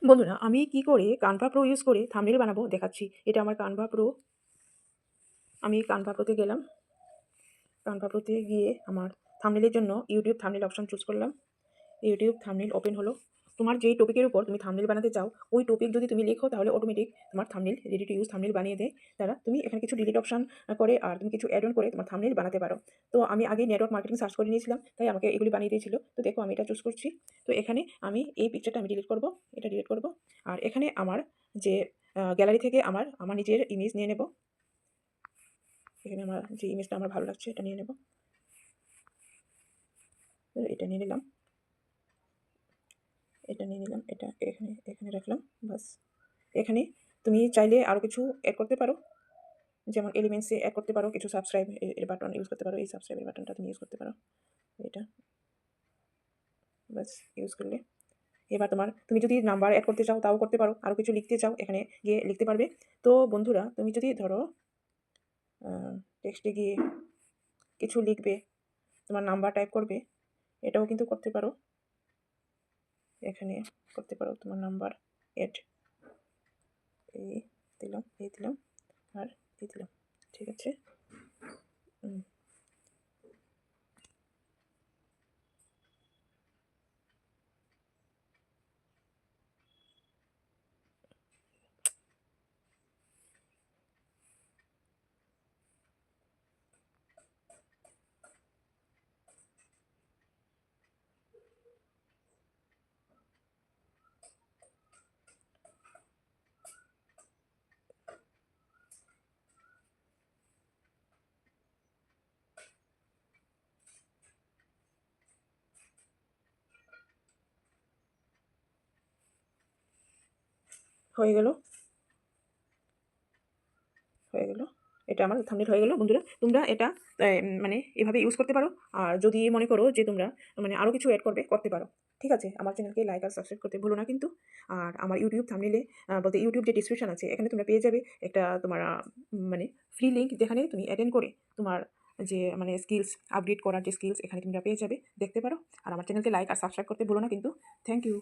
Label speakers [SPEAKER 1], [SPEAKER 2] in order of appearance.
[SPEAKER 1] বন্ধুরা, আমি কি করে Canva Pro ইউজ করে থাম্বনেল বানাবো দেখাচ্ছি। এটা আমার Canva Pro। আমি Canva Pro তে গেলাম। Canva Pro তে গিয়ে আমার থাম্বনেলের জন্য YouTube থাম্বনেল অপশন চুজ করলাম। YouTube থাম্বনেল ওপেন হলো। তোমার যেই টপিকের উপর তুমি থাম্বনেল বানাতে চাও, ওই টপিক যদি তুমি লেখো তাহলে অটোমেটিক তোমার thumbnail ready to use thumbnail বানিয়ে দেয় তারা। তুমি এখানে কিছু ডিলিট অপশন করে আর তুমি কিছু অ্যাড অন করে তোমার থাম্বনেল বানাতে পারো। তো আমি আগে নেটওয়ার্ক মার্কেটিং সার্চ করে নিয়েছিলাম, তাই আমাকে এগুলি বানিয়ে দিয়েছিল। তো দেখো আমি এটা চুজ করছি। তো এখানে আমি এই পিকচারটা আমি ডিলিট করব, এটা ডিলিট করব। আর এখানে আমার যে গ্যালারি থেকে আমার নিজের ইমেজ নিয়ে নেব। এখানে আমার যে ইমেজটা আমার ভালো লাগছে এটা নিয়ে নেব। এটা নিয়ে নিলাম, এটা নিয়ে নিলাম, এটা এখানে এখানে রাখলাম। বাস। এখানে তুমি চাইলে আরও কিছু অ্যাড করতে পারো, যেমন এলিমেন্টসে অ্যাড করতে পারো, কিছু সাবস্ক্রাইব এর বাটন ইউজ করতে পারো। এই সাবস্ক্রাইবের বাটনটা তুমি ইউজ করতে পারো, এটা। বাস, ইউজ করলে এবার তুমি যদি নাম্বার অ্যাড করতে চাও তাও করতে পারো, আরও কিছু লিখতে চাও এখানে গিয়ে লিখতে পারবে। তো বন্ধুরা, তুমি যদি ধরো টেক্সটে গিয়ে কিছু লিখবে, তোমার নাম্বার টাইপ করবে, এটাও কিন্তু করতে পারো। এখানে করতে পারো তোমার নাম্বার অ্যাড, এই দিলাম, এই দিলাম, আর এই দিলাম। ঠিক আছে। হয়ে গেল, হয়ে গেল। এটা আমার থাম্বনেল হয়ে গেল। বন্ধুরা, তোমরা এটা মানে এভাবে ইউজ করতে পারো। আর যদি মনে করো যে তোমরা মানে আরও কিছু অ্যাড করবে, করতে পারো। ঠিক আছে, আমার চ্যানেলকে লাইক আর সাবস্ক্রাইব করতে ভুলো না কিন্তু। আর আমার ইউটিউব থাম্বনেলে বলতে ইউটিউব যে ডিসক্রিপশন আছে, এখানে তোমরা পেয়ে যাবে একটা তোমার মানে ফ্রি লিঙ্ক, যেখানে তুমি অ্যাটেন্ড করে তোমার যে মানে স্কিলস আপডেট করার যে স্কিলস, এখানে তোমরা পেয়ে যাবে, দেখতে পারো। আর আমার চ্যানেলকে লাইক আর সাবস্ক্রাইব করতে ভুলো না কিন্তু। Thank you.